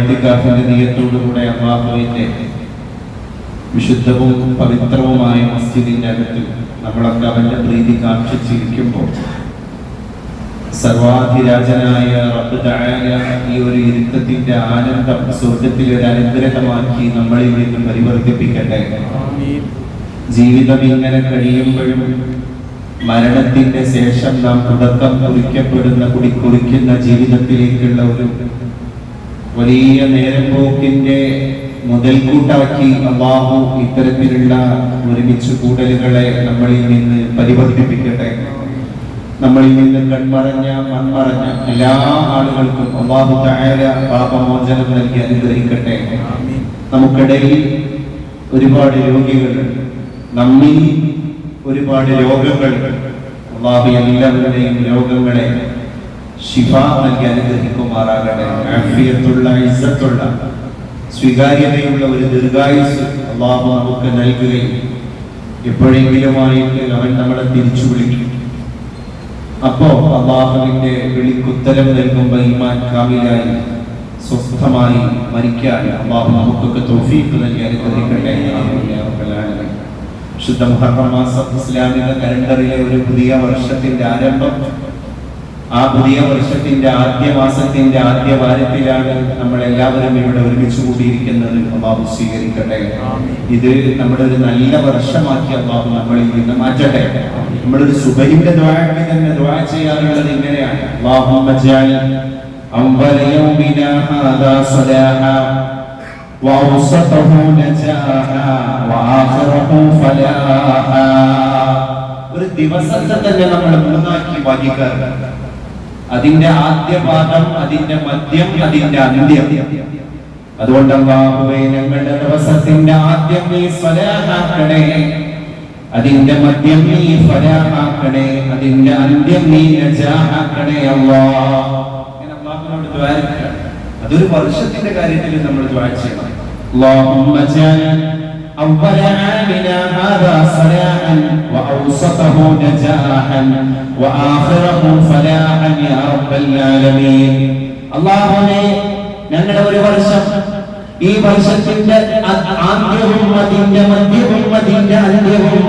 ഇഅ്തികാഫിന്റെ നിയത്തോടുകൂടെ അല്ലാഹുവിന്റെ വിശുദ്ധവും പവിത്രവുമായ മസ്ജിദിന്റെ അകത്ത് നമ്മളൊക്കെ അവന്റെ പ്രീതി കാക്ഷിച്ചിരിക്കുമ്പോൾ സർവാധിരാജനായ റബ്ബ് തആല ഈ ഒരു ഇരുത്തത്തിന്റെ ആനന്ദം സ്വർഗത്തിലെ ഒരു അനുഗ്രഹമാക്കി നമ്മളിൽ നിന്ന് പരിവർത്തിപ്പിക്കട്ടെ. ജീവിതം ഇങ്ങനെ കഴിയുമ്പോഴും മരണത്തിന്റെ ശേഷം നാം തുടക്കം കുറിക്കുന്ന ജീവിതത്തിലേക്കുള്ള ഒരു വലിയ നേരം പോക്കിന്റെ മുതൽക്കൂട്ടാക്കി അല്ലാഹു ഇത്തരത്തിലുള്ള ഒരുമിച്ച് കൂടലുകളെ നമ്മളിൽ നിന്ന് പരിവർത്തിപ്പിക്കട്ടെ. നമ്മളിൽ നിന്ന് കൺമറഞ്ഞ മൺമറഞ്ഞ എല്ലാ ആളുകൾക്കും അല്ലാഹു തആല പാപമോചനം നൽകി അനുഗ്രഹിക്കട്ടെ. നമുക്കിടയിൽ ഒരുപാട് രോഗികളുണ്ട്, നമ്മിൽ ഒരുപാട് രോഗങ്ങളുണ്ട്. അല്ലാഹു എല്ലാവരുടെയും രോഗങ്ങളെ ശിഫ നൽകി അനുഗ്രഹിക്കുമാറാകട്ടെ. ആഫിയത്തുള്ള ഇസ്സത്തുള്ള സ്വീകാര്യതയുള്ള ഒരു ദീർഘായുസ് അല്ലാഹു നമുക്ക് നൽകുകയും എപ്പോഴെങ്കിലുമായിട്ട് അവൻ നമ്മളെ തിരിച്ചു വിളിക്കും. അപ്പോ അല്ലാഹുവിന്റെ വിളിക്കുത്തരം നൽകുമ്പോൾ ഈമാൻ കാമിലായി സ്വസ്ഥമായി മരിക്കാൻ അല്ലാഹു നമുക്കൊക്കെ തൗഫീഖ് നൽകി അനുഗ്രഹിക്കട്ടെ. ശുദ്ധ മുഹറം മാസം ഇസ്ലാമിക കലണ്ടറിലെ ഒരു പുതിയ വർഷത്തിന്റെ ആരംഭം. ആ പുതിയ വർഷത്തിന്റെ ആദ്യ മാസത്തിന്റെ ആദ്യ വാരത്തിലാണ് നമ്മൾ എല്ലാവരും ഇവിടെ ഒരുമിച്ച് കൂടിയിരിക്കുന്നത്. അല്ലാഹു സ്വീകരിക്കട്ടെ. ഇത് നമ്മുടെ ഒരു നല്ല വർഷമാക്കി അല്ലാഹു നമ്മളിൽ നിന്ന് മാറ്റട്ടെ. നമ്മളൊരു സുബഹിന്റെ ദുആക്ക് തന്നെ ദുആ ചെയ്യാറുള്ളത് ഇങ്ങനെയാണ്: അല്ലാഹുമ്മ ജഅൽ അവ്വല യൗമിനാ ഹാദാ സലാഹാ വഅവ്സതഹു നജാഹാ വആഖിറഹു ഫലാഹാ. ഒരു ദിവസത്തെ തന്നെ നമ്മൾ മൂന്നാക്കി ഭാഗിക്കാറുണ്ട്. അതിന്റെ ആദ്യ പാദം, അതിന്റെ മധ്യം, അതിന്റെ അന്ത്യം. അതുകൊണ്ട് അല്ലാഹുവേ, ഞങ്ങളുടെ ദിവസത്തിന്റെ ആദ്യം നീ സ്വലാഹാക്കണേ, അതിന്റെ മധ്യം നീ ഫലാഹാക്കണേ, അതിന്റെ അന്ത്യം നീ നജാഹാക്കണേ അല്ലാഹ്. ഇങ്ങനെ അല്ലാഹുവിനോട് ദുആ ചെയ്യണം. അതൊരു വർഷത്തിന്റെ കാര്യത്തിൽ നമ്മൾ ദുആ ചെയ്യണം. അല്ലാഹുമ്മ ജഅൽ അവ്വല ആമിനാ ഹാദാ സലാഹൻ വഅവ്സതഹു നജാഹൻ വആഖിറഹു ഫലാഹൻ യാ റബ്ബൽ ആലമീൻ. അല്ലാഹുവേ, ഞങ്ങളുടെ ഒരു വർഷം, ഈ വർഷത്തിന്റെ ആദ്യവും അതിന്റെ മധ്യവും അതിന്റെ അന്ത്യവും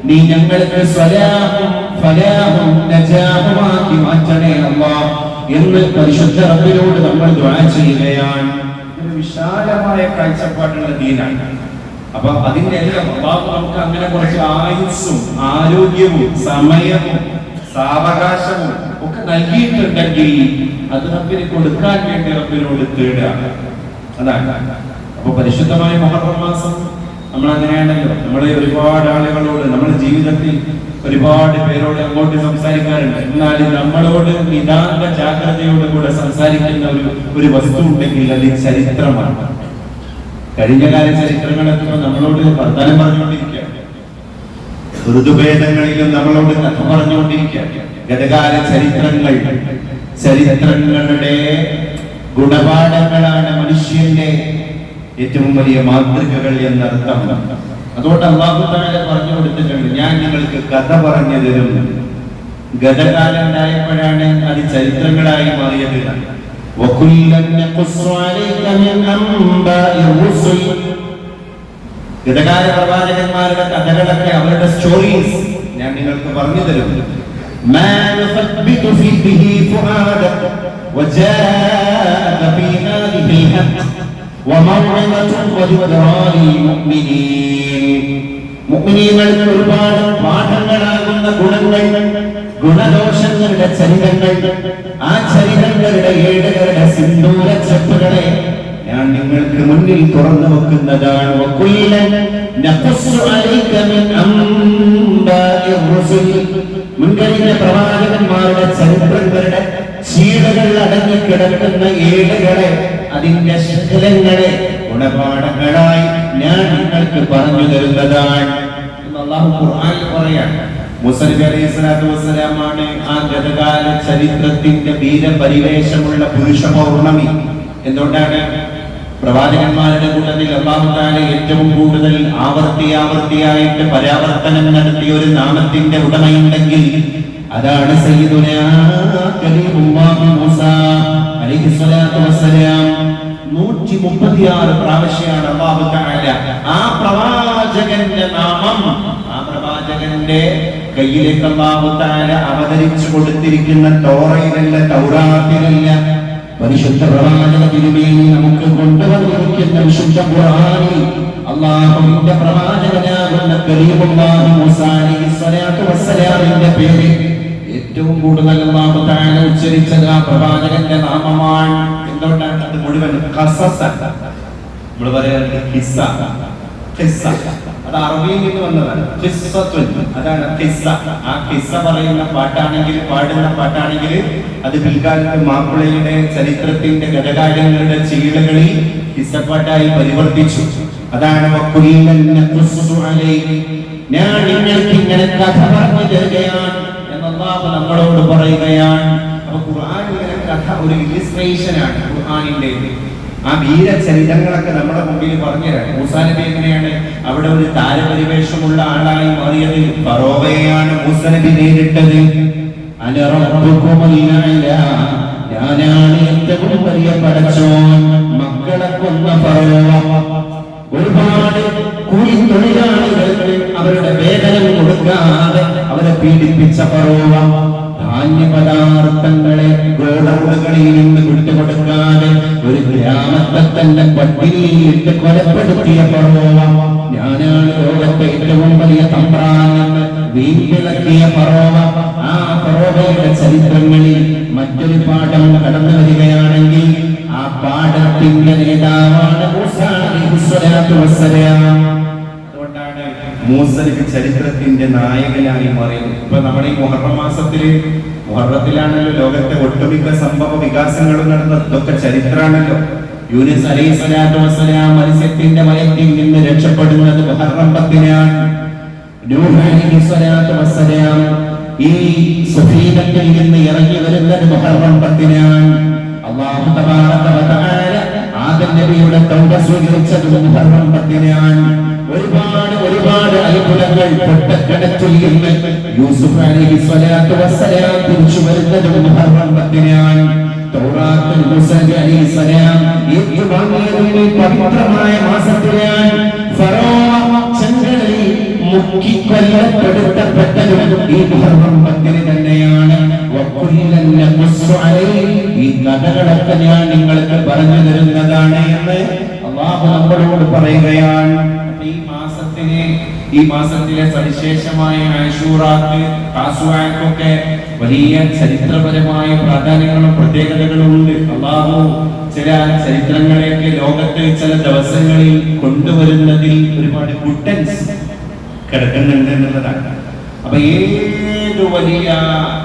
നീ ഞങ്ങൾക്ക് സ്വലാഹും ഫലാഹും നജാഹുമാക്കി മാറ്റണേ അല്ലാഹ് എന്ന് പരിശുദ്ധ റബ്ബിനോട് നമ്മൾ ദുആ ചെയ്യുകയാണ്. ഒരു വിശാലമായ കാഴ്ചപ്പാടുള്ള ദീനാണ്. അപ്പൊ അതിന്റെ എല്ലാം അല്ലാഹു നമുക്ക് അങ്ങനെ കുറച്ച് ആയുസ്സും ആരോഗ്യവും സമയവും സാവകാശവും ഒക്കെ നൽകിയിട്ടുണ്ടെങ്കിൽ അത് റബ്ബിന് കൊടുക്കാൻ വേണ്ടി റബ്ബിനോട് തേടുക. അതാണ്. അപ്പൊ പരിശുദ്ധമായ മുഹറം മാസം നമ്മൾ അങ്ങനെയാണല്ലോ. നമ്മളെ ഒരുപാട് ആളുകളോട് നമ്മുടെ ജീവിതത്തിൽ ഒരുപാട് പേരോട് അങ്ങോട്ട് സംസാരിക്കാറുണ്ട്. എന്നാൽ നമ്മളോട് നിതാന്ത ജാഗ്രതയോടുകൂടെ സംസാരിക്കുന്ന ഒരു വസ്തു ഉണ്ടെങ്കിൽ അത് ചരിത്രമാണ്. കഴിഞ്ഞ കാല ചരിത്രങ്ങളൊക്കെ നമ്മളോട് വർത്തമാനം പറഞ്ഞുകൊണ്ടിരിക്കുകയാണ്. ഋതുഭേദങ്ങളിലും നമ്മളോട് കഥ പറഞ്ഞുകൊണ്ടിരിക്കുകയാണ്. ഗതകാല ചരിത്രങ്ങളുടെ ഗുണപാഠങ്ങളാണ് മനുഷ്യന്റെ ഏറ്റവും വലിയ മാതൃകകൾ എന്നർത്ഥം. അതുകൊണ്ട് അല്ലാഹു തആല പറഞ്ഞു കൊടുത്തിട്ടുണ്ട്, ഞാൻ നിങ്ങൾക്ക് കഥ പറഞ്ഞു തരും. ഗതകാലം ഉണ്ടായപ്പോഴാണ് അത് ചരിത്രങ്ങളായി മാറിയത്. ഗതകാല പ്രവാചകന്മാരുടെ കഥകളൊക്കെ, അവരുടെ സ്റ്റോറീസ് ഞാൻ നിങ്ങൾക്ക് പറഞ്ഞു തരും. മുഅ്മിനീങ്ങൾക്ക് ഒരുപാട് പാഠങ്ങളാകുന്ന ഗുണങ്ങൾ, ഗുണദോഷങ്ങളുടെ ചരിതങ്ങൾ, ആ ചരിതങ്ങളുടെ ഏടുകളുടെ സിന്ദൂര ചെപ്പുകളെ ഞാൻ നിങ്ങൾക്ക് മുന്നിൽ തുറന്നു വെക്കുന്നതാണ്. മുൻകഴിഞ്ഞ പ്രവാചകന്മാരുടെ ചരിത്രങ്ങളുടെ ചീടകൾ അടങ്ങിക്കിടക്കുന്ന ഏടുകളെ, അതിന്റെ ശകലങ്ങളെ ഗുണപാഠങ്ങളായി ഞാൻ നിങ്ങൾക്ക് പറഞ്ഞു തരുന്നതാണ് എന്ന് അല്ലാഹു ഖുർആനിൽ പറയാൻ. മൂസാ നബി അലൈഹി സ്വലാത്തു വസ്സലാമാണ് ആ ഗതകാല ചരിത്രത്തിന്റെ വീരപരിവേഷമുള്ള പുരുഷ പൗർണമി. എന്തുകൊണ്ടാണ്? പ്രവാചകന്മാരുടെ കൂട്ടത്തിൽ അല്ലാഹു തആല ഏറ്റവും കൂടുതൽ ആവർത്തിയായിട്ട് പരാവർത്തനം നടത്തിയ ഒരു നാമത്തിന്റെ ഉടമയുണ്ടെങ്കിൽ അതാണ് സയ്യിദുനാ കലീമുല്ലാഹി മൂസാ അലൈഹി സ്വലാത്തു വസ്സലാം. 136 പ്രാവശ്യമാണ് അല്ലാഹു തആല ആ പ്രവാചകന്റെ നാമം, ആ പ്രവാചകന്റെ കയ്യിലേക്ക് അല്ലാഹു തആല അവതരിച്ചു കൊടുത്തിരിക്കുന്ന തോറയിലല്ല, തൗറാത്തിലല്ല, പരിശുദ്ധ പ്രവാചക തിരുമേനി നമുക്ക് കൊണ്ടുവന്നിരിക്കുന്ന വിശുദ്ധ ഖുർആനിൽ അല്ലാഹുവിന്റെ പ്രവാചകനാകുന്ന കലീമുല്ലാഹി മൂസാ അലൈഹിസ്സലാത്തു വസ്സലാമിന്റെ പേര് ഏറ്റവും കൂടുതൽ അല്ലാഹു തആല ഉച്ചരിച്ചത് ആ പ്രവാചകന്റെ നാമമാണ്. എന്തുകൊണ്ടാണ്? അത് മുഴുവൻ ഖസസ, നമ്മൾ പറയുന്നത് ഖിസ്സ, ഖിസ്സ അത് അറബിയിൽ നിന്ന് വന്നതാണ്. ഖിസ്സത്തുൻ, അതാണ് ഖിസ്സ. ആ ഖിസ്സ പറയുന്ന പാട്ടാണെങ്കിൽ, പാടുന്ന പാട്ടാണെങ്കിൽ അത് പിൽക്കാലത്ത് മാപ്പിളയുടെ ചരിത്രത്തിന്റെ ഗതകാലങ്ങളുടെ ചീളുകളിൽ ഖിസ്സപ്പാട്ടായി പരിവർത്തിച്ചു. അതാണ് ഞാൻ നിങ്ങൾക്ക് ഇങ്ങനെ കഥ പറഞ്ഞു തരികയാണ് എന്ന് അല്ലാഹു നമ്മളോട് പറയുകയാണ്. അപ്പൊ ഖുർആൻ ഇങ്ങനെ കഥ, ഒരു ഇല്ലുസ്ട്രേഷൻ ആണ് ഖുർആനിന്റെ. ആ വീരചരിതങ്ങളൊക്കെ നമ്മുടെ മുമ്പിൽ പറഞ്ഞുതരാണ്. മൂസാ നബി എങ്ങനെയാണ് അവിടെ ഒരു താരപരിവേഷമുള്ള ആളായി മാറിയത്? ഫറോവയെയാണ് മൂസാ നബി നേരിട്ടത്. ഞാനാണ് ഏറ്റവും വലിയ പടച്ചോൻ. മക്കളെ കൊന്ന ഫറോവ, ഒരുപാട് കൂലിത്തൊഴിലാളികൾക്ക് അവരുടെ വേതനം കൊടുക്കാതെ അവരെ പീഡിപ്പിച്ച ഫറോവ, ധാന്യപദാർത്ഥങ്ങളെ ഗോഡൗണുകളിൽ നിന്ന് വിട്ടുകൊടുക്കാതെ ഒരു ഗ്രാമത്തെ തന്നെ പട്ടിണിയിലിട്ട് കൊലപ്പെടുത്തിയ ഫറോവ, ഞാനാണ് ലോകത്തെ ഏറ്റവും വലിയ തമ്പ്രാനെന്ന് വീട്ടിളക്കിയ ഫറോവ. ആ ഫറോവയുടെ ചരിത്രങ്ങളിൽ മറ്റൊരു പാഠം കടന്നു വരികയാണെങ്കിൽ ആ പാഠത്തിന്റെ നേതാവാണ് മൂസാ അലൈഹിസ്സലാത്തു വസ്സലാം. അതുകൊണ്ടാണ് മൂസാ നബി ചരിത്രത്തിന്റെ നായകനായി മാറിയത്. ഇപ്പൊ നമ്മുടെ ഈ മുഹറം മാസത്തില്, മുഹറത്തിലാണല്ലോ ലോകത്തെ ഒട്ടുമിക്ക സംഭവ വികാസങ്ങളും നടന്നത്. ഇതൊക്കെ ചരിത്രമാണല്ലോ. യൂനുസ് അലൈഹിസ്സലാത്തു വസ്സലാം മത്സ്യത്തിന്റെ വയറ്റിൽ നിന്ന് രക്ഷപ്പെടുന്നത് മുഹറം 10-നാണ്. നൂഹ് അലൈഹിസ്സലാത്തു വസ്സലാം ഈ സഫീനത്തിൽ നിന്ന് ഇറങ്ങി വരുന്നത് മുഹറം 10-നാണ്. അല്ലാഹു തബാറക വ തആല ആദം നബിയുടെ തൗബ സ്വീകരിച്ചത് മുഹറം 10-നാണ്. ഒരുപാട് അത്ഭുതങ്ങൾ പൊട്ടക്കിണറ്റിൽ നിന്ന് യൂസുഫ് അലൈഹിസ്സലാത്തു വസ്സലാം തിരിച്ചു വരുന്നത് മുഹറം 10-നാണ്. തൗറാത്ത് മൂസാ അലൈഹിസ്സലാം ഏറ്റുവാങ്ങിയതിന്റെ പവിത്രമായ മാസത്തിലാണ്. ഫറോവ ചെങ്കടലിൽ മുക്കി കൊല്ലപ്പെടുത്തപ്പെട്ടതും ഈ മുഹറം 10 തന്നെയാണ്. ഈ കഥകളൊക്കെ ഞാൻ നിങ്ങൾക്ക് പറഞ്ഞു തരുന്നതാണ് എന്ന് അല്ലാഹു നമ്മളോട് പറയുകയാണ്. ഈ മാസത്തിലെ സവിശേഷമായ ആശൂറാക്ക്, താസുആക്കൊക്കെ വലിയ ചരിത്രപരമായ പ്രാധാന്യങ്ങളും പ്രത്യേകതകളും ഉണ്ട്. അല്ലാഹു ചില ചരിത്രങ്ങളെയൊക്കെ ലോകത്തെ ചില ദിവസങ്ങളിൽ കൊണ്ടുവരുന്നതിൽ ഒരുപാട് ഗുഡൻസ് കിടക്കുന്നുണ്ട് എന്നുള്ളതാണ്. അപ്പൊ ഏത് വലിയ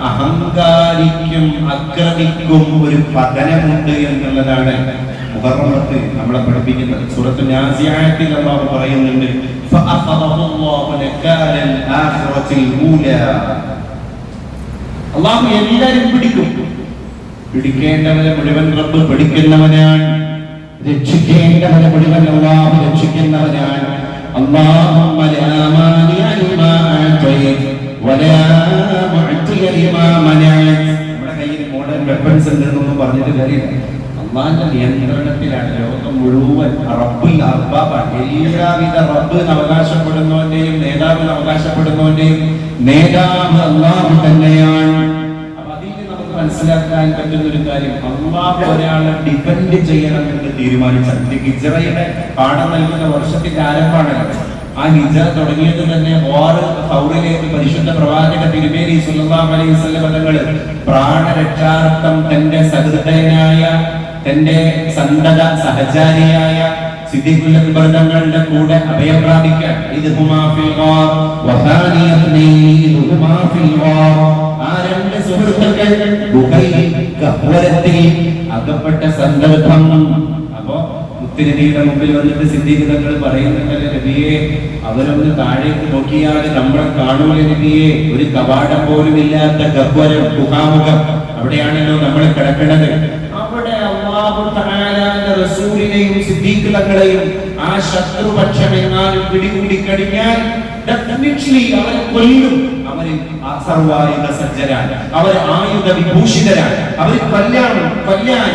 അഹങ്കാരിക്കും അക്രമിക്കും ഒരു പതനമുണ്ട് എന്നുള്ളതാണ് മുഹറം 10 നമ്മളെ പഠിപ്പിക്കുന്നത്. സൂറത്തുൽ നാസിയാത്തിൽ അല്ലാഹു പറയുന്നുണ്ട്, ഫഅഖദഹുല്ലാഹു നകാലൽ ആഖിറത്തിൽ ഊലാ. അല്ലാഹു എല്ലാവരും പിടിക്കും. പിടിക്കേണ്ടവരെ മുഴുവൻ റബ്ബ് പിടിക്കുന്നവനാണ്. രക്ഷിക്കേണ്ടവരെ മുഴുവൻ അല്ലാഹു രക്ഷിക്കുന്നവനാണ്. اللهم لا مانع لما أعطيت ولا معطي لما منعت. നമ്മുടെ കയ്യിൽ മോഡേൺ വെപ്പൺസ് ഉണ്ടെന്നൊന്നും പറഞ്ഞിട്ട് കാര്യമില്ല. അള്ളാന്റെ നിയന്ത്രണത്തിലാണ് ലോകം മുഴുവൻ. റബ്ബുൽ അർബാബാണ്. എല്ലാവിധ റബ്ബ് അവകാശപ്പെടുന്നവന്റെയും നേതാവ് അവകാശപ്പെടുന്നവന്റെയും നേതാവ് അല്ലാഹു തന്നെയാണ്. അപ്പൊ അതിൽ നമുക്ക് മനസ്സിലാക്കാൻ പറ്റുന്ന ഒരു കാര്യം, അല്ലാഹു ഒരാളെ ഡിപെൻഡ് ചെയ്യണം എന്ന് തീരുമാനിച്ചാൽ, ഹിജ്റയുടെ പാഠം നൽകുന്ന വർഷത്തിന്റെ ആരംഭമാണല്ലോ. ആ ഹിജ്റ തുടങ്ങിയത് തന്നെ ഹൗറിലേക്ക് പരിശുദ്ധ പ്രവാചക തിരുമേനി സല്ലല്ലാഹു അലൈഹി വസല്ലം തങ്ങൾ പ്രാണരക്ഷാർത്ഥം തന്റെ സഹൃദയനായ, തന്റെ സന്തത സഹചാരിയായ സിദ്ദീഖുൽ അക്ബർ തങ്ങളുടെ കൂടെ അഭയം പ്രാപിക്കാൻ ഇദ്ഹുമാ ഫിൽ ഗാർ വഹാനിയത്നി ഇദ്ഹുമാ ഫിൽ ഗാർ. ആ രണ്ട് സുഹൃത്തുക്കൾ ഗുഹയിൽ കഹ്വരത്തിൽ അകപ്പെട്ട സന്ദർഭം. അപ്പോ മുത്തുനബിയുടെ മുമ്പിൽ വന്നിട്ട് സിദ്ദീഖ് തങ്ങൾ പറയുന്നുണ്ടല്ലോ, നബിയെ അവരൊന്ന് താഴേക്ക് നോക്കിയാൽ നമ്മളെ കാണൂല നബിയെ. ഒരു കവാടം പോലും ഇല്ലാത്ത ഗഹ്വരം, ഗുഹാമുഖം, അവിടെയാണല്ലോ നമ്മൾ കിടക്കുന്നത്. അവിടെ അല്ലാഹു തആലയുടെ റസൂലിനെയും സിദ്ദീഖ് തങ്ങളെയും ആ ശത്രുപക്ഷമെങ്ങാനും പിടികൂടി കഴിഞ്ഞാൽ ഡെഫിനിറ്റ്ലി അവരെ കൊല്ലും. അവര് സർവായുധ സജ്ജരാണ്, അവർ ആയുധ വിഭൂഷിതരാണ്. അവർ കൊല്ലാൻ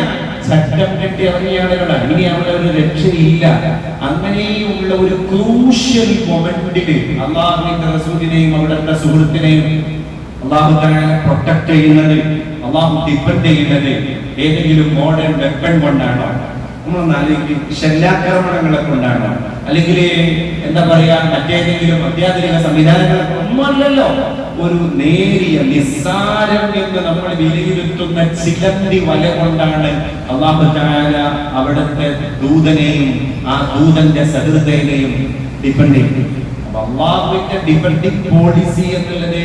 ചട്ടം കെട്ടി ഇറങ്ങിയ ആളുകളാണ്. ഇനി അവിടെ ഒരു രക്ഷയില്ല. അങ്ങനെയുള്ള ഒരു ക്രൂഷ്യൽ മൊമെന്റിൽ അള്ളാഹുവിന്റെ റസൂലിനെയും അവിടുത്തെ സുഹൃത്തിനെയും അള്ളാഹു പ്രൊട്ടക്ട് ചെയ്യുന്നത്, അള്ളാഹു ഡിഫെൻഡ് ചെയ്യുന്നത് ഏതെങ്കിലും മോഡേൺ വെപ്പൺ കൊണ്ടാണോ? ശല്യാക്രമണങ്ങളെ കൊണ്ടാണോ? അല്ലെങ്കിൽ എന്താ പറയാ, മറ്റേതെങ്കിലും അത്യാധുനിക സംവിധാനങ്ങളെ ഒന്നുമല്ലല്ലോ. ഒരു നേരിയ നിസ്സാരം എന്ന് നമ്മൾ വിലയിരുത്തുന്ന ചിലന്തി വല കൊണ്ടാണ് അല്ലാഹു തആല അവിടുത്തെ ദൂതനെയും ആ ദൂതന്റെ സഹൃദയനെയും ഡിഫെൻഡ് ചെയ്യുന്നത്. അപ്പൊ അള്ളാഹുവിന്റെ ഡിഫെൻഡിങ് പോളിസി എന്നുള്ളത്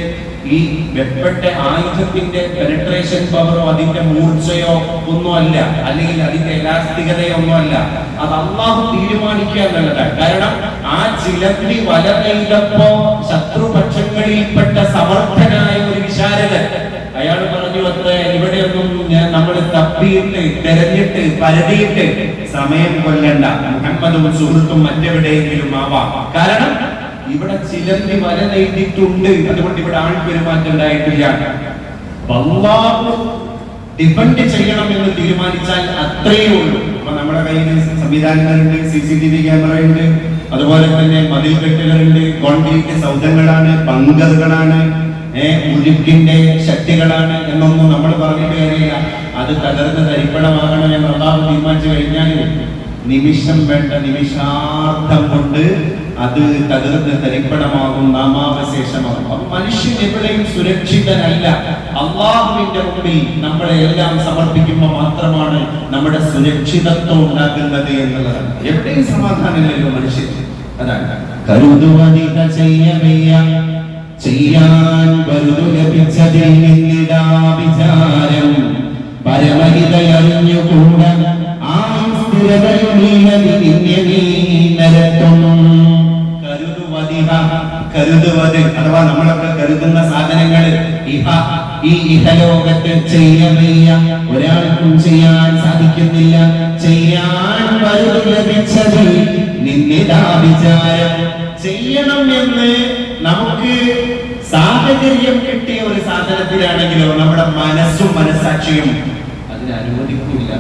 ഈ വെപ്പട്ട ആയുധത്തിന്റെ പെനട്രേഷൻ പവറോ അതിന്റെ മൂർച്ചയോ ഒന്നുമല്ല, അല്ലെങ്കിൽ അതിന്റെ എലാസ്തികതയോ ഒന്നുമല്ല. അത് അള്ളാഹു തീരുമാനിക്കുക എന്നുള്ളതാണ്. കാരണം ആ ചിലന്തി വല നെയ്തപ്പോ ശത്രുപക്ഷങ്ങളിൽപ്പെട്ട സമർത്ഥനായ ഒരു വിശാരദൻ അയാൾ പറഞ്ഞു, അത്ര ഇവിടെയൊന്നും നമ്മൾ തപ്പിയിട്ട് തെരഞ്ഞിട്ട് പരതിയിട്ട് സമയം കൊല്ലണ്ട, മുഹമ്മദും സുഹൃത്തും മറ്റെവിടെയെങ്കിലും ആവാം. കാരണം ഇവിടെ ചിലന്തി വല നെയ്തിട്ടുണ്ട്, അതുകൊണ്ട് ഇവിടെ ആൾപെരുമാറ്റം ഉണ്ടായിട്ടില്ല. അല്ലാഹു ഡിഫെൻഡ് ചെയ്യണം എന്ന് തീരുമാനിച്ചാൽ അത്രയേ ഉള്ളൂ. അപ്പൊ നമ്മുടെ കയ്യിൽ സംവിധാനങ്ങളുണ്ട്, CCTV ക്യാമറയുണ്ട്, അതുപോലെ തന്നെ മതിൽക്കെട്ടുകളുണ്ട്, കോൺക്രീറ്റ് സൗധങ്ങളാണ്, ബങ്കറുകളാണ്, ഉരുക്കിന്റെ ശക്തികളാണ് എന്നൊന്നും നമ്മൾ പറഞ്ഞിട്ട് കാര്യമില്ല. അത് തകർന്ന് തരിപ്പണമാകണം എന്ന് അല്ലാഹു തീരുമാനിച്ചു കഴിഞ്ഞാൽ നിമിഷം വേണ്ട, നിമിഷാർത്ഥം കൊണ്ട് അത് തകർന്ന് തരിപ്പണമാകും, നാമാവശേഷമാകും. അപ്പൊ മനുഷ്യൻ എവിടെയും സുരക്ഷിതനല്ല. അള്ളാഹുവിന്റെ മുമ്പിൽ നമ്മളെ എല്ലാം സമർപ്പിക്കുമ്പോൾ മാത്രമാണ് നമ്മുടെ സുരക്ഷിതത്വം ഉണ്ടാകുന്നത് എന്നുള്ളതാണ്. എവിടെയും സമാധാനമില്ലല്ലോ മനുഷ്യൻ. അതാണ് കരുതുവതിക ചെയ്യാൻ വലുതു ലഭിച്ചതിൽ നിന്നിടാ വിചാരം പരമഹിതയറിഞ്ഞുകൂടാ കരുതുവത് അഥവാ നമ്മളൊക്കെ കരുതുന്ന സാധനങ്ങൾ ഈ ഇഹലോകത്ത് ചെയ്യവയ്യ, ഒരാൾക്കും ചെയ്യാൻ സാധിക്കുന്നില്ല. ചെയ്യാൻ ലഭിച്ചത് നിന്നിതാ വിചാരം. ചെയ്യണം എന്ന് നമുക്ക് സാഹചര്യം കിട്ടിയ ഒരു സാധനത്തിലാണെങ്കിലോ നമ്മുടെ മനസ്സും മനസ്സാക്ഷിയും അതിനെ അനുവദിക്കില്ല.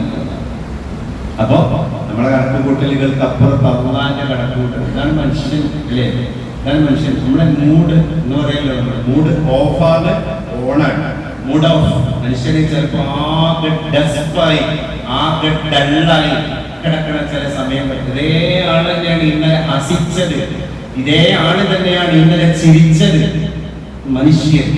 അപ്പോ നമ്മളെ കണക്കുകൂട്ടലുകൾക്ക് അപ്പുറത്ത് അള്ളാന്റെ കണക്കുകൂട്ടൽ. ഇതാണ് മനുഷ്യൻ അല്ലേ? ഇതാണ് മനുഷ്യൻ. നമ്മുടെ മൂഡ് എന്ന് പറയുന്നത് നമ്മുടെ മൂഡ് ഓഫാണ്, ഓണാണ്. മൂഡ് ഓഫ് മനുഷ്യനെ ചിലപ്പോ ആകെ ഡെസ്പായി, ആകെ ഡള്ളായി കിടക്കണ ചില സമയം. ഇതേ ആള് തന്നെയാണ് ഇന്നലെ ഹസിച്ചത്, ഇതേ ആള് തന്നെയാണ് ഇന്നലെ ചിരിച്ചത്. മനുഷ്യൻ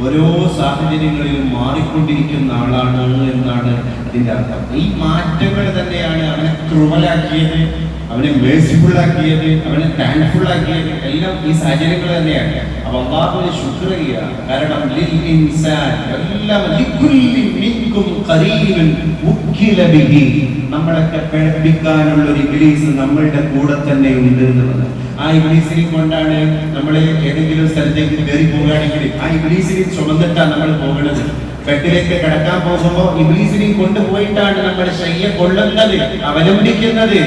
ഓരോ സാഹചര്യങ്ങളിലും മാറിക്കൊണ്ടിരിക്കുന്ന ആളാണ് എന്നാണ് അതിന്റെ അർത്ഥം. ഈ മാറ്റങ്ങൾ തന്നെയാണ് അവനെ ക്രൂവലാക്കിയത്, അവനെ മേഴ്സിഫുൾ ആക്കിയത്, അവനെ താങ്ക്ഫുൾ ആക്കിയത്. എല്ലാം ഈ സാഹചര്യങ്ങൾ തന്നെയാണ്. അപ്പൊ അല്ലാഹുവിനെ ശുക്ർ ചെയ്യുക. കാരണം ലിൽ ഇൻസാൻ എല്ലാം ലികുല്ലി മിൻകും ഖരീബൻ ഉഖില ബിഹി, നമ്മളൊക്കെ പേടിപ്പിക്കാനുള്ള ഒരു ഇബ്ലീസ് നമ്മളുടെ കൂടെ തന്നെ ഉണ്ട് എന്നുള്ളത്. ആ ഇബ്ലീസിനെ കൊണ്ടാണ് നമ്മൾ ഏതെങ്കിലും സ്ഥലത്തേക്ക് കയറി പോവുകയാണെങ്കിൽ ആ ഇബ്ലീസിനെ ചുമന്നിട്ടാണ് നമ്മൾ പോകുന്നത്. ബെഡിലേക്ക് കിടക്കാൻ പോകുമ്പോൾ ഇബ്ലീസിനെ കൊണ്ടുപോയിട്ടാണ് നമ്മൾ ശയ്യ കൊള്ളുന്നത്, അവലംബിക്കുന്നത്.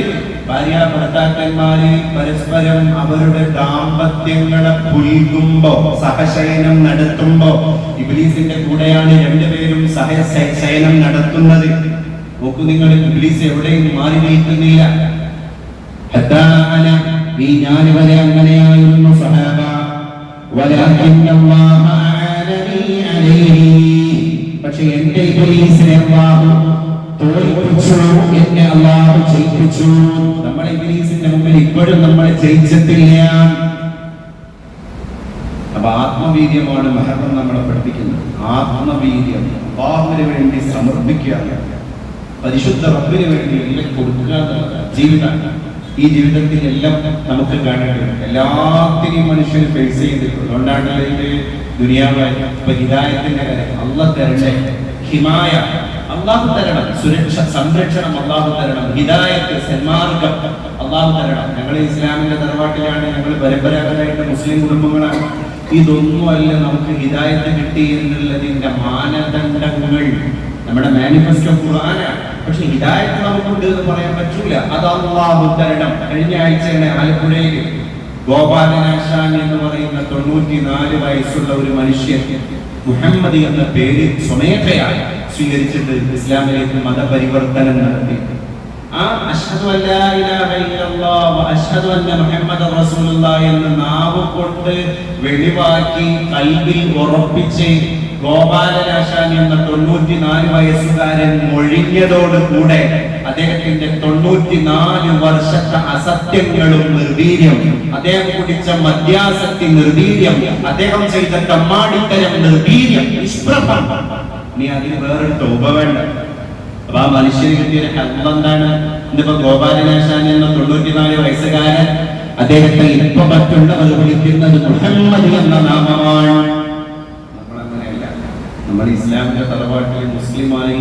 ഭാര്യ ഭർത്താക്കന്മാര് പരസ്പരം അവരുടെ ദാമ്പത്യങ്ങളെ പുൽകുമ്പോ, സഹശയനം നടത്തുമ്പോ ഇബ്ലീസിന്റെ കൂടെയാണ് രണ്ടുപേരും സഹശയനം നടത്തുന്നത്. നോക്കൂ നിങ്ങൾ, ഇബ്ലീസ് എവിടെയും മാറി നിൽക്കുന്നില്ല. ഈ ഞാൻ വരെ അങ്ങനെയായിരുന്നു സഹാബ. പക്ഷെ എന്റെ ഇബ്ലീസിനെ അല്ലാഹു തോൽപ്പിച്ചു, എന്നെ അല്ലാഹു ജയിപ്പിച്ചു. നമ്മളെ ഇബ്ലീസിന്റെ മുമ്പിൽ ഇപ്പോഴും നമ്മൾ ജയിച്ചിട്ടില്ല. അപ്പൊ ആത്മവീര്യമാണ് മുഹറം നമ്മളെ പഠിപ്പിക്കുന്നത്. ആത്മവീര്യം അല്ലാഹുവിന് വേണ്ടി സമർപ്പിക്കുക, പരിശുദ്ധ റബ്ബിന് വേണ്ടി എല്ലാം കൊടുക്കുക എന്നുള്ളതാണ് ജീവിതം. ഈ ജീവിതത്തിൽ എല്ലാം നമുക്ക് കാണേണ്ടത്, എല്ലാത്തിനെയും മനുഷ്യന് ഫേസ് ചെയ്തിട്ടുണ്ട്. അതുകൊണ്ടാണ് ഇത് ദുനിയാവായി ഇപ്പൊ ഹിദായത്തിന്റെ കാര്യം അള്ളാഹ് തരണേ, ഹിമായ അള്ളാഹു തരണം, സുരക്ഷ സംരക്ഷണം അള്ളാഹു തരണം, ഹിദായത്ത് സന്മാർഗം അള്ളാഹു തരണം. ഞങ്ങൾ ഇസ്ലാമിന്റെ തറവാട്ടിലാണ്, ഞങ്ങൾ പരമ്പരാഗതമായിട്ട് മുസ്ലിം കുടുംബങ്ങളാണ്. ഇതൊന്നുമല്ല നമുക്ക് ഹിദായത്ത് കിട്ടി എന്നുള്ളതിന്റെ മാനദണ്ഡങ്ങൾ നമ്മുടെ മാനിഫെസ്റ്റോ ഖുർആനാണ്. പക്ഷെ ഹിദായത്ത് നമുക്കുണ്ട് എന്ന് പറയാൻ പറ്റൂല, അത് അല്ലാഹു തരണം. കഴിഞ്ഞ ആഴ്ചയാണ് ആലപ്പുഴയിൽ ഗോപാലനാശാൻ എന്ന് പറയുന്ന 94 വയസ്സുള്ള ഒരു മനുഷ്യൻ മുഹമ്മദ് എന്ന പേര് സ്വമേധയായി സ്വീകരിച്ചിട്ട് ഇസ്ലാമിലേക്ക് മതപരിവർത്തനം നടത്തി. ആ അശ്ഹദു അല്ലാ ഇലാഹ ഇല്ലല്ലാഹ് വ അശ്ഹദു അന്ന മുഹമ്മദർ റസൂലുള്ളാഹി എന്ന നാവ് കൊണ്ട് വെളിവാക്കി കൽബിൽ ഉറപ്പിച്ച് ഗോപാലനാശാൻ എന്ന 94 വയസ്സുകാരൻ മൊഴിഞ്ഞതോടുകൂടെ അദ്ദേഹത്തിന്റെ 94 വർഷത്തെ അസത്യങ്ങളും നിർവീര്യം, അദ്ദേഹം കുടിച്ച മദ്യാസക്തി നിർവീര്യം, അദ്ദേഹം ചെയ്ത തമ്മാടിത്തരം നിർവീര്യം, നിഷ്പ്രഭം. നീ അതിന് വേറൊരു തൗബ വേണ്ട. അപ്പൊ ആ മനുഷ്യന് കിട്ടിയൊരു ഹെൽപ്പ് എന്താണ്? ഇന്നിപ്പോ ഗോപാലനാശാൻ എന്ന 94 വയസ്സുകാരൻ അദ്ദേഹത്തെ ഇപ്പൊ മറ്റുള്ളവർ വിളിക്കുന്നത് മുഹമ്മദ് എന്ന നാമമാണ്. നമ്മൾ ഇസ്ലാമിന്റെ തറവാട്ടിൽ മുസ്ലിമായി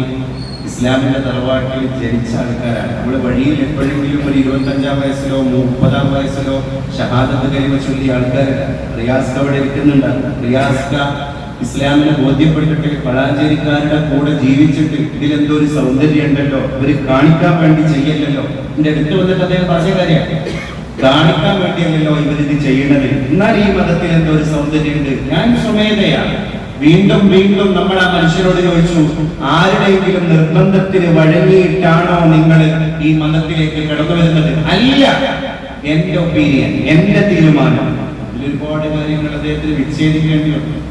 ഇസ്ലാമിന്റെ തറവാട്ടിൽ ജനിച്ച ആൾക്കാരാണ്. നമ്മൾ വഴിയിൽ എപ്പോഴെങ്കിലും ഒരു 25-ാം വയസ്സിലോ 30-ാം വയസ്സിലോ ഷഹാദത്ത് കലിമ ചൊല്ലിയ ആൾക്കാരല്ല. റിയാസ്ക അവിടെ ഇരിക്കുന്നുണ്ട്. റിയാസ്ക ഇസ്ലാമിനെ ബോധ്യപ്പെട്ടിട്ട് പഴാഞ്ചേരിക്കാരുടെ കൂടെ ജീവിച്ചിട്ട് ഇതിലെന്തോ ഒരു സൗന്ദര്യം ഉണ്ടല്ലോ, ഇവര് കാണിക്കാൻ വേണ്ടി ചെയ്യല്ലോ. എന്റെ അടുത്ത് വന്നിട്ട് അദ്ദേഹം പറഞ്ഞ കാര്യമാണ്, കാണിക്കാൻ വേണ്ടിയല്ലോ ഇവരിത് ചെയ്യണത്, എന്നാൽ ഈ മതത്തിൽ എന്തോ ഒരു സൗന്ദര്യം ഉണ്ട്. ഞാൻ സ്വമേധയാണ് വീണ്ടും വീണ്ടും നമ്മൾ ആ മനുഷ്യരോട് ചോദിച്ചു, ആരുടെയെങ്കിലും നിർബന്ധത്തിന് വഴങ്ങിയിട്ടാണോ നിങ്ങൾ ഈ മതത്തിലേക്ക് കടന്നു വരുന്നത്? അല്ല, എന്റെ ഒപ്പീനിയൻ, എന്റെ തീരുമാനം. ഒരുപാട് കാര്യങ്ങൾ അദ്ദേഹത്തിന്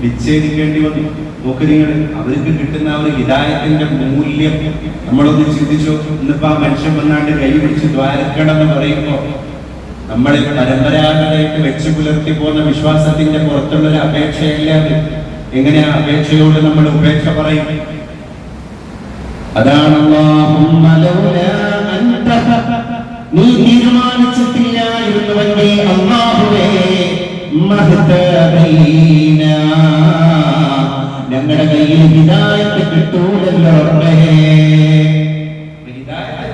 വിച്ഛേദിക്കേണ്ടി വന്നു. നോക്ക് നിങ്ങൾ, അവർക്ക് കിട്ടുന്ന ഒരു ഹിദായത്തിന്റെ മൂല്യം നമ്മളൊന്ന് ചിന്തിച്ചു. ഇന്നിപ്പോ ആ മനുഷ്യൻ വന്നാണ്ട് കൈ പിടിച്ച് ദ്വാരക്കണം എന്ന് പറയുമ്പോ നമ്മൾ പരമ്പരാഗതമായിട്ട് വെച്ചു പുലർത്തി പോകുന്ന വിശ്വാസത്തിന്റെ പുറത്തുള്ളൊരു അപേക്ഷയല്ലാതെ എങ്ങനെയാ അപേക്ഷയോട് നമ്മൾ ഉപേക്ഷ പറയും? അതാണ് നീ തീരുമാനിച്ചിട്ടില്ലായിരുന്നുവെങ്കിൽ അല്ലാഹുവേ ഞങ്ങളുടെ കയ്യിൽ ഹിദായത്ത് കിട്ടൂലല്ലോ.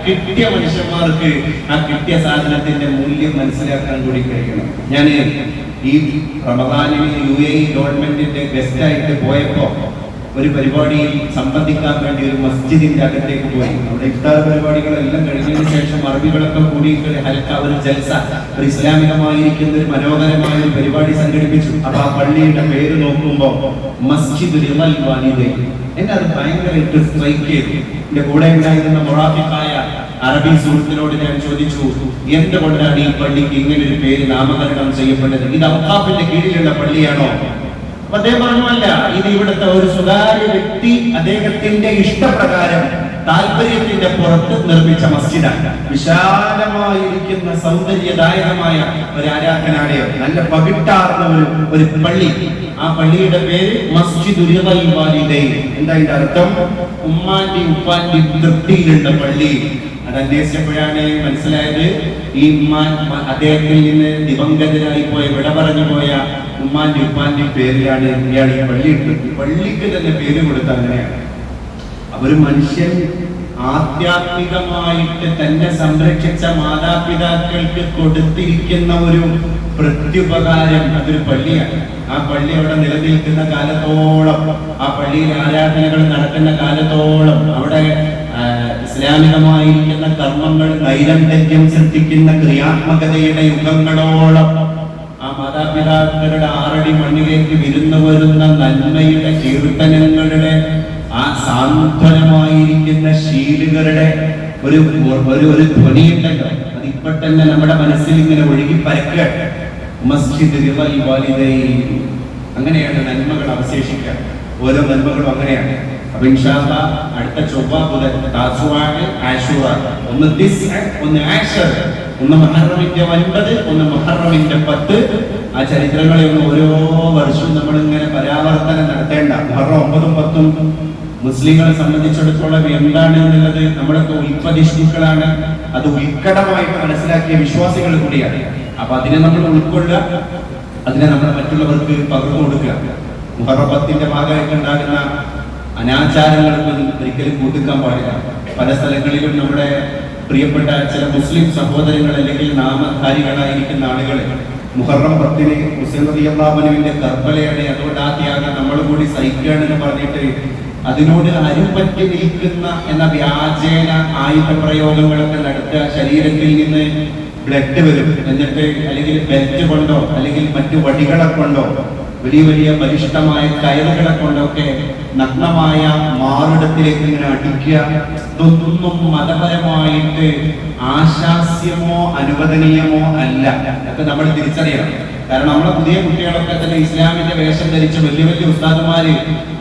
കിട്ടിയ മനുഷ്യന്മാർക്ക് ആ കിട്ടിയ സാധനത്തിന്റെ മൂല്യം മനസ്സിലാക്കാൻ കൂടി കഴിയണം. ഞാൻ ഈ റമദാനിൽ UAE ഗവൺമെന്റിന്റെ ഗസ്റ്റ് ആയിട്ട് പോയപ്പോ ഒരു പരിപാടിയിൽ സംബന്ധിക്കാൻ വേണ്ടി ഒരു മസ്ജിദിന്റെ അകത്തേക്ക് പോയി. അവിടെ ഇഫ്താർ പരിപാടികളെല്ലാം കഴിഞ്ഞതിന് ശേഷം അറബികളൊക്കെ കൂടിയിട്ട് ഹൽക്ക, ഒരു ജൽസ, ഒരു ഇസ്ലാമികമായിരിക്കുന്ന ഒരു മനോഹരമായ ഒരു പരിപാടി സംഘടിപ്പിച്ചു. അപ്പൊ ആ പള്ളിയുടെ പേര് നോക്കുമ്പോ മസ്ജിദ് റിളൽ വാലിദൈൻ. എന്നെ അത് ഭയങ്കരമായിട്ട് സ്ട്രൈക്ക് ചെയ്തു. എന്റെ കൂടെ ഉണ്ടായിരുന്ന മുറാഫിഖായ അറബി സുഹൃത്തിനോട് ഞാൻ ചോദിച്ചു, എന്തുകൊണ്ടാണ് ഈ പള്ളിക്ക് ഇങ്ങനെ ഒരു പേര് നാമകരണം ചെയ്യപ്പെട്ടത്? ഇത് ഔഖാഫിന്റെ കീഴിലുള്ള പള്ളിയാണോ? അദ്ദേഹം പറഞ്ഞല്ല, ഇത് ഇവിടുത്തെ ഒരു സ്വകാര്യ വ്യക്തി അദ്ദേഹത്തിന്റെ ഇഷ്ടപ്രകാരം താല്പര്യത്തിന്റെ പുറത്ത് നിർമ്മിച്ച മസ്ജിദാണ്. വിശാലമായിരിക്കുന്ന സൗന്ദര്യദായകമായ ഒരു ആരാധനാലയം, നല്ല പകിട്ടാർന്ന ഒരു പള്ളി. ആ പള്ളിയുടെ പേര് മസ്ജിദ് റിളൽ വാലിദൈൻ. എന്താ ഇതിന്റെ അർത്ഥം? ഉമ്മാന്റെ ഉപ്പാന്റെ തൃപ്തിയിലുള്ള പള്ളി. അത് അന്വേഷിച്ചപ്പോഴാണ് മനസ്സിലായത്, ഈ ഉമ്മാൻ അദ്ദേഹത്തിൽ നിന്ന് ദിവംഗതനായി പോയ, വിട പറഞ്ഞു പോയ ഉമ്മാന്റെ ഉപ്പാന്റെ പേരിലാണ് ഇയാൾ ഈ പള്ളി ഇട്ടത്. പള്ളിക്ക് തന്നെ പേര് കൊടുത്ത അങ്ങനെയാണ്. ഒരു മനുഷ്യൻ ആധ്യാത്മികമായിട്ട് തന്നെ സംരക്ഷിച്ച മാതാപിതാക്കൾക്ക് കൊടുത്തിരിക്കുന്ന ഒരു പ്രത്യുപകാരം അതൊരു പള്ളിയാണ്. ആ പള്ളി അവിടെ നിലനിൽക്കുന്ന കാലത്തോളം, ആ പള്ളിയിൽ ആരാധനകൾ നടക്കുന്ന കാലത്തോളം, അവിടെ ഇസ്ലാമികമായിരിക്കുന്ന കർമ്മങ്ങൾ നൈരന്തര്യം സൃഷ്ടിക്കുന്ന ക്രിയാത്മകതയുടെ യുഗങ്ങളോളം ആ മാതാപിതാക്കളുടെ 6 അടി മണ്ണിലേക്ക് വിരുന്നു വരുന്ന നന്മയുടെ കീർത്തനങ്ങളുടെ ആ സാന്ത്വനമായിരിക്കുന്ന ശീലുകളുടെ ഒരു ധ്വനിയുണ്ടല്ലോ, അത് ഇപ്പൊ തന്നെ നമ്മുടെ മനസ്സിൽ ഇങ്ങനെ ഒഴുകി പരക്കുക. മസ്ജിദ് റിളൽ വാലിദൈൻ. അങ്ങനെയാണ് നന്മകൾ അവശേഷിക്കുക. ഓരോ നന്മകളും അങ്ങനെയാണ്. അപ്പൊ ഇൻഷാ അല്ലാഹ് അടുത്ത ചൊവ്വ മുതൽ താസുആ, ആശൂറ, ഒന്ന് തിസ്അ, ഒന്ന് ആശർ, ഒന്ന് മുഹറമിന്റെ 9, ഒന്ന് മുഹറമിന്റെ 10. ആ ചരിത്രങ്ങളെ ഒന്ന് ഓരോ വർഷവും നമ്മൾ ഇങ്ങനെ പരാവർത്തനം നടത്തേണ്ട. മുഹറം 9ഉം 10ഉം മുസ്ലിങ്ങളെ സംബന്ധിച്ചിടത്തോളം എന്താണ് എന്നുള്ളത് നമ്മളൊക്കെ ഉൽപ്പതിഷ്ണുക്കളാണ്. അത് ഉത്കടമായിട്ട് മനസ്സിലാക്കിയ വിശ്വാസികൾ കൂടിയാണ്. അപ്പൊ അതിനെ നമ്മൾ ഉൾക്കൊള്ളുക, അതിനെ നമ്മൾ മറ്റുള്ളവർക്ക് പകർന്നു കൊടുക്കുക. മുഹറം 10ന്റെ ഭാഗമായിട്ട് ഉണ്ടാകുന്ന അനാചാരങ്ങൾക്ക് ഒരിക്കലും കൂട്ടിക്കാൻ പാടില്ല. പല സ്ഥലങ്ങളിലും നമ്മുടെ പ്രിയപ്പെട്ട ചില മുസ്ലിം സഹോദരങ്ങൾ അല്ലെങ്കിൽ നാമധാരികളായിരിക്കുന്ന ആളുകൾ മുഹറം 10-ന് ഹുസൈൻ റളിയല്ലാഹു അൻഹുവിന്റെ കർബലയുടെ, അതുകൊണ്ട് ആ ത്യാഗം നമ്മൾ കൂടി സഹിക്കുകയാണെന്ന് പറഞ്ഞിട്ട് അതിനോട് അരുപറ്റി നിൽക്കുന്ന എന്ന വ്യാജേന ആയുധ പ്രയോഗങ്ങളൊക്കെ നടത്തുക. ശരീരത്തിൽ നിന്ന് ബ്ലഡ് വരും, എന്നിട്ട് അല്ലെങ്കിൽ ബെൽറ്റ് കൊണ്ടോ അല്ലെങ്കിൽ മറ്റു വടികളെ കൊണ്ടോ വലിയ വലിയ ബലിഷ്ഠമായ കയറുകളെ കൊണ്ടൊക്കെ നഗ്നമായ മാറിടത്തിലേക്ക് ഇങ്ങനെ അടിക്കുക. ഇതൊന്നും മതപരമായിട്ട് ആശാസ്യമോ അനുവദനീയമോ അല്ല. അതൊക്കെ നമ്മൾ തിരിച്ചറിയണം. കാരണം നമ്മളെ പുതിയ കുട്ടികളൊക്കെ തന്നെ ഇസ്ലാമിന്റെ വേഷം ധരിച്ച് വലിയ വലിയ ഉസ്താദുമാര്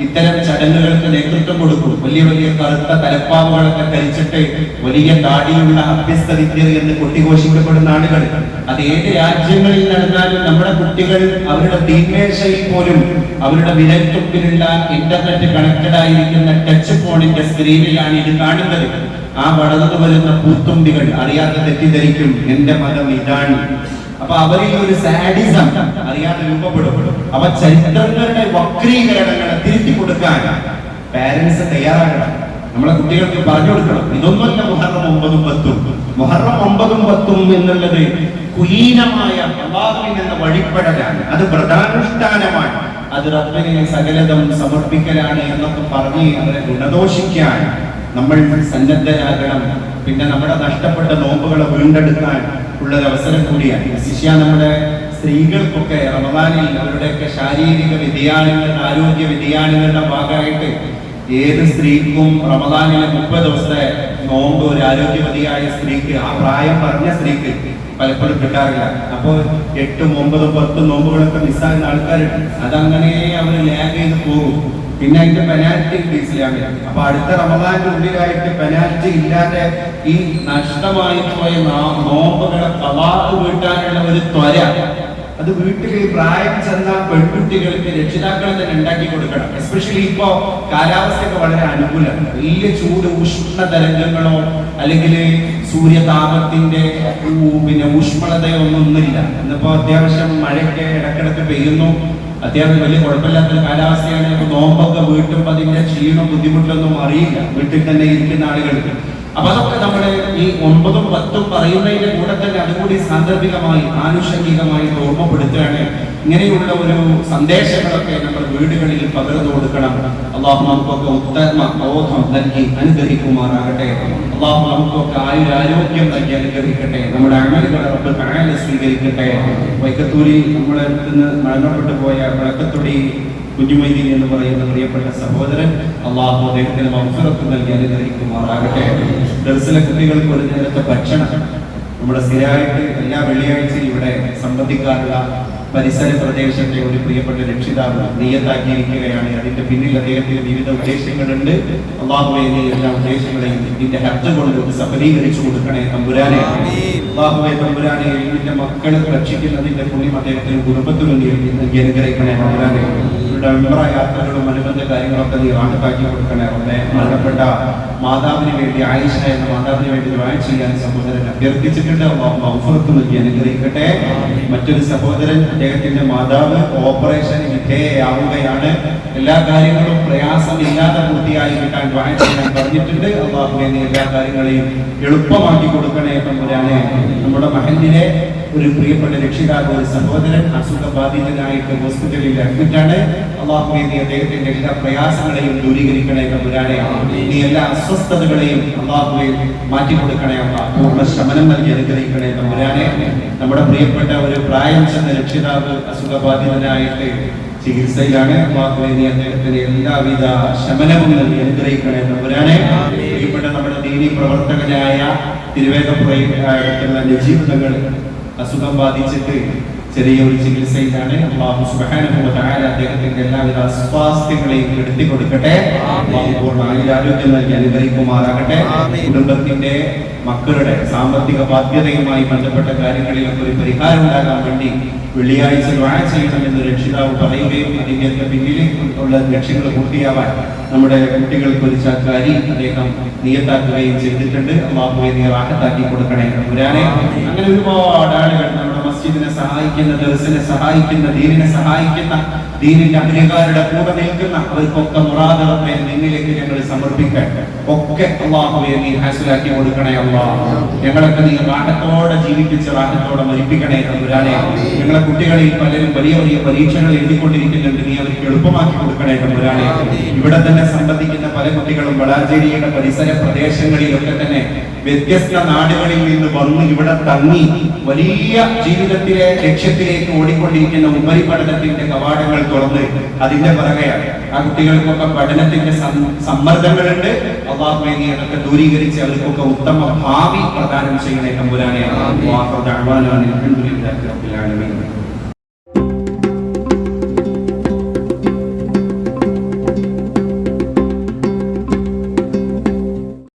ഇത്തരം ചടങ്ങുകൾക്ക് നേതൃത്വം കൊടുക്കും. വലിയ വലിയ കറുത്ത തലപ്പാവുകളൊക്കെ ധരിച്ചിട്ട് വലിയ താടിയുള്ള അഭ്യസ്ത വിദ്യർ എന്ന് കൊട്ടിഘോഷിക്കപ്പെടുന്ന ആളുകൾ. അത് ഏത് രാജ്യങ്ങളിൽ നടന്നാലും നമ്മുടെ കുട്ടികൾ അവരുടെ തീന്മേശയിൽ പോലും അവരുടെ വിരൽത്തുമ്പിലുള്ള ഇന്റർനെറ്റ് കണക്റ്റഡ് ആയിരിക്കുന്ന ടച്ച് ഫോണിന്റെ സ്ക്രീനിലാണ് ഇത് കാണുന്നത്. ആ വളർന്നു വരുന്ന പൂത്തുമ്പികൾ അറിയാതെ തെറ്റിദ്ധരിക്കും എന്റെ മതം ഇതാണ്. അപ്പൊ അവരിൽ ഒരു സാഡിസം അറിയാതെ രൂപപ്പെടും. അപ്പൊ ചരിത്രങ്ങളുടെ വക്രീകരണങ്ങളെ തിരുത്തി കൊടുക്കാൻ പാരന്റ്സ് തയ്യാറാകണം. നമ്മളെ കുട്ടികൾക്ക് പറഞ്ഞു കൊടുക്കണം. ഇതൊന്നുമല്ല മുഹറം 9ഉം 10ഉം. മുഹറം 9ഉം 10ഉം എന്നുള്ളത് കുലീനമായ അല്ലാഹുവിൽ നിന്ന് വഴിപ്പെടലാണ്. അത് വ്രതാനുഷ്ഠാനമാണ്. അത് റബ്ബിനെ സകലതും സമർപ്പിക്കലാണ് എന്നൊക്കെ പറഞ്ഞ് അവരെ ഗുണദോഷിക്കാൻ നമ്മൾ സന്നദ്ധരാകണം. പിന്നെ നമ്മുടെ നഷ്ടപ്പെട്ട നോമ്പുകളെ വീണ്ടെടുക്കാൻ ഉള്ളൊരു അവസരം കൂടിയാണ്. ശിഷ്യ നമ്മുടെ സ്ത്രീകൾക്കൊക്കെ റമദാനിൽ അവരുടെയൊക്കെ ശാരീരിക വ്യതിയാനങ്ങൾ, ആരോഗ്യ വ്യതിയാനങ്ങളുടെ ഭാഗമായിട്ട് ഏത് സ്ത്രീക്കും റമദാനിലെ 30 ദിവസത്തെ നോമ്പ് ഒരു ആരോഗ്യവതിയായ സ്ത്രീക്ക്, ആ പ്രായം പറഞ്ഞ സ്ത്രീക്ക് പലപ്പോഴും കിട്ടാറില്ല. അപ്പോൾ 8, 9, 10 നോമ്പുകളൊക്കെ മിസ്സാകുന്ന ആൾക്കാരുണ്ട്. അതങ്ങനെ അവർ ലാഗ് ചെയ്ത് പോകും. പിന്നെ അതിന്റെ പെനാൽറ്റി ഉണ്ട് ഇസ്ലാമിൽ. അപ്പൊ അടുത്ത റമദാന്റെ ഉള്ളിലായിട്ട് പെനാൽറ്റി ഇല്ലാതെ ഈ നഷ്ടമായി പോയ നോമ്പുകളെ ഖളാ വീട്ടാനുള്ള ഒരു ത്വര, അത് വീട്ടിൽ പ്രായം ചെന്ന പെൺകുട്ടികൾക്ക് രക്ഷിതാക്കളെ തന്നെ ഉണ്ടാക്കി കൊടുക്കണം. എസ്പെഷ്യലി ഇപ്പോ കാലാവസ്ഥയൊക്കെ വളരെ അനുകൂലമാണ്. വലിയ ചൂട്, ഉഷ്ണ തരംഗങ്ങളോ അല്ലെങ്കിൽ സൂര്യതാപത്തിന്റെ പിന്നെ ഊഷ്മളതയോ ഒന്നുമില്ല. ഇന്നിപ്പോ അത്യാവശ്യം മഴയൊക്കെ ഇടക്കിടക്ക് പെയ്യുന്നു. അത്യാവശ്യം വലിയ കുഴപ്പമില്ലാത്തൊരു കാലാവസ്ഥയാണ്. ഇപ്പൊ നോമ്പൊക്കെ വീട്ടുമ്പോൾ അതിന്റെ ക്ഷീണം ബുദ്ധിമുട്ടൊന്നും അറിയില്ല വീട്ടിൽ തന്നെ ഇരിക്കുന്ന ആളുകൾക്ക്. അപ്പൊ അതൊക്കെ നമ്മള് ഈ 9ഉം 10ഉം പറയുന്നതിന്റെ കൂടെ തന്നെ അതുകൂടി സാന്ദർഭികമായി ആനുഷംഗികമായി ഓർമ്മപ്പെടുത്തുകയാണ്. ഇങ്ങനെയുള്ള ഒരു സന്ദേശങ്ങളൊക്കെ നമ്മൾ വീടുകളിൽ പകർന്നു കൊടുക്കണം. അള്ളാഹു നമുക്കൊക്കെ ഉത്തമ ബോധം നൽകി അനുഗ്രഹിക്കുമാറാകട്ടെ. അള്ളാഹു നമുക്കൊക്കെ ആയുരാരോഗ്യം നൽകി അനുഗ്രഹിക്കട്ടെ. നമ്മുടെ അമലുകളെ റബ്ബ് തആല സ്വീകരിക്കട്ടെ. വൈക്കത്തൂരിൽ നമ്മളെ അടുത്തുനിന്ന് മരണപ്പെട്ടു പോയ വിളക്കത്തൊടി കുഞ്ഞുമൈദീൻ എന്ന് പറയുന്ന പ്രിയപ്പെട്ട സഹോദരൻ, അള്ളാഹു അദ്ദേഹത്തിന് മഗ്ഫിറത്ത് നൽകി അനുഗ്രഹിക്കുമാറാകട്ടെ. ദർസിലെ കുട്ടികൾക്ക് ഒരു നേരത്തെ ഭക്ഷണം നമ്മുടെ സ്ഥിരമായിട്ട് എല്ലാ വെള്ളിയാഴ്ചയും ഇവിടെ സംബന്ധിക്കാനുള്ള പരിസര പ്രദേശത്തെ ഒരു പ്രിയപ്പെട്ട രക്ഷിതാവ് നിയത്താക്കിയിരിക്കുകയാണ്. അതിന്റെ പിന്നിൽ അദ്ദേഹത്തിന് വിവിധ ഉദ്ദേശങ്ങളുണ്ട്. അള്ളാഹുവേ, നീ എല്ലാ ഉദ്ദേശങ്ങളെയും ഇതിന്റെ ഹർജ് കൊണ്ട് സഫലീകരിച്ചു കൊടുക്കണേ തമ്പുരാനെ. അള്ളാഹുവേ തമ്പുരാനെ, ഇതിന്റെ മക്കളെ രക്ഷിക്കുന്നതിന്റെ പുണ്യം അദ്ദേഹത്തിന് കുടുംബത്തിനും നൽകി അനുഗ്രഹിക്കണേ തമ്പുരാനെ. ഇവരുടെ യാത്രകളും അനുബന്ധ കാര്യങ്ങളൊക്കെ നീ റാഹത്താക്കി കൊടുക്കണേ റബ്ബേ. മരണപ്പെട്ട മാതാവിന് വേണ്ടി, ആയിഷ എന്ന മാതാവിന് വേണ്ടി ദുആ ചെയ്യാൻ സഹോദരൻ അഭ്യർത്ഥിച്ചിട്ടുണ്ട്. അള്ളാഹു മഗ്ഫിറത്ത് നൽകി അനുഗ്രഹിക്കട്ടെ. മറ്റൊരു സഹോദരൻ, അദ്ദേഹത്തിന്റെ മാതാവ് ഓപ്പറേഷൻ വിധേയയാവുകയാണ്. എല്ലാ കാര്യങ്ങളും പ്രയാസമില്ലാതെ പൂർത്തിയായി കിട്ടാൻ ദുആ ചെയ്യാൻ പറഞ്ഞിട്ടുണ്ട്. അള്ളാഹുവേ, നീ എല്ലാ കാര്യങ്ങളെയും എളുപ്പമാക്കി കൊടുക്കണേ തമ്പുരാനെ. നമ്മുടെ മഹല്ലിലെ ഒരു പ്രിയപ്പെട്ട രക്ഷിതാവ്, ഒരു സഹോദരൻ അസുഖബാധിതനായിട്ട് ഹോസ്പിറ്റലിൽ അഡ്മിറ്റാണ്. അള്ളാഹുവേ, നീ അദ്ദേഹത്തിന്റെ എല്ലാ പ്രയാസങ്ങളെയും ദൂരീകരിക്കണേ തമ്പുരാനെ. നീ എല്ലാ അസ്വസ്ഥതകളെയും അള്ളാഹുവേ മാറ്റി കൊടുക്കണേ. പൂർണ്ണ ശമനം നൽകി അനുഗ്രഹിക്കണേ തമ്പുരാനെ. നമ്മുടെ പ്രിയപ്പെട്ട ഒരു പ്രായം ചെന്ന രക്ഷിതാവ് അസുഖബാധിതനായിട്ട് ചികിത്സയിലാണ്. അള്ളാഹുവേ, നീ അദ്ദേഹത്തിന് എല്ലാവിധ ശമനവും നൽകി അനുഗ്രഹിക്കണേ തമ്പുരാനെ. പ്രിയപ്പെട്ട നമ്മുടെ ദീനി പ്രവർത്തകനായ തിരുവേഗപ്പുറയിലുള്ള ജീവിതങ്ങൾ അസുഖം ബാധിച്ചിട്ട് ചെറിയൊരു ചികിത്സയിലാണ്. അല്ലാഹു സുബ്ഹാനഹു വ തആല അദ്ദേഹത്തിന്റെ എല്ലാവിധ അസ്വാസ്ഥ്യങ്ങളെയും എടുത്തി കൊടുക്കട്ടെ. അല്ലാഹു പൂർണ്ണ ആരോഗ്യം നൽകി അനുഗ്രഹിക്കുമാറാകട്ടെ. കുടുംബത്തിന്റെ മക്കളുടെ സാമ്പത്തിക ബാധ്യതയുമായി ബന്ധപ്പെട്ട കാര്യങ്ങളിലൊക്കെ ഒരു പരിഹാരം ഉണ്ടാകാൻ വേണ്ടി വെള്ളിയാഴ്ച ദുആ ചെയ്യണമെന്ന് രക്ഷിതാവ് പറയുകയും അതിന്റെ പിന്നിൽ ഉള്ള ലക്ഷ്യങ്ങൾ പൂർത്തിയാവാൻ നമ്മുടെ കുട്ടികൾക്ക് ഒരു ചാക്കാരി അദ്ദേഹം നിയത്താക്കുകയും ചെയ്തിട്ടുണ്ട്. അല്ലാഹുവേ, നീ റാഹത്താക്കി കൊടുക്കണേ തമ്പുരാനെ. അങ്ങനെ ഒരുപാട് ആളുകൾ നമ്മുടെ മസ്ജിദിനെ സഹായിക്കുന്ന, ദർസിനെ സഹായിക്കുന്ന, ദീനിനെ സഹായിക്കുന്ന, ദീനിന്റെ അഭിനയക്കാരുടെ കൂടെ നിൽക്കുന്ന അവർക്കൊക്കെ മുറാദ് റബ്ബേ നിന്നിലേക്ക് ഞങ്ങൾ സമർപ്പിക്കാൻ ഒക്കെ അല്ലാഹുവേ, നീ ഹാസിലാക്കി കൊടുക്കണേ. അല്ലാഹ്, ഞങ്ങളൊക്കെ നീ റാഹത്തോടെ ജീവിപ്പിച്ച് റാഹത്തോടെ മരിപ്പിക്കണേ തമ്പുരാനെ. ഞങ്ങളെ കുട്ടികളിൽ പലരും വലിയ വലിയ പരീക്ഷകൾ എഴുതിക്കൊണ്ടിരിക്കുന്നുണ്ട്. നീ അവർക്ക് എളുപ്പമാക്കി കൊടുക്കണേ തമ്പുരാനെ. ഇവിടെ തന്നെ സംബന്ധിക്കുന്ന പല കുട്ടികളും വളാഞ്ചേരിയുടെ പരിസര പ്രദേശങ്ങളിലൊക്കെ തന്നെ വ്യത്യസ്ത നാടുകളിൽ നിന്ന് വന്ന് ഇവിടെ തങ്ങി വലിയ ജീവിത ജീവിതത്തിലെ ലക്ഷ്യത്തിലേക്ക് ഓടിക്കൊണ്ടിരിക്കുന്ന ഉപരിപഠനത്തിന്റെ കവാടങ്ങൾ തുറന്ന് അതിന്റെ പുറകെയാണ്. ആ കുട്ടികൾക്കൊക്കെ പഠനത്തിന്റെ സമ്മർദ്ദങ്ങളുണ്ട്. അള്ളാഹുവേ നീ അതൊക്കെ ദൂരീകരിച്ച് അവർക്കൊക്കെ ഉത്തമ ഭാവി പ്രദാനം ചെയ്യണേ തമ്പുരാനെ.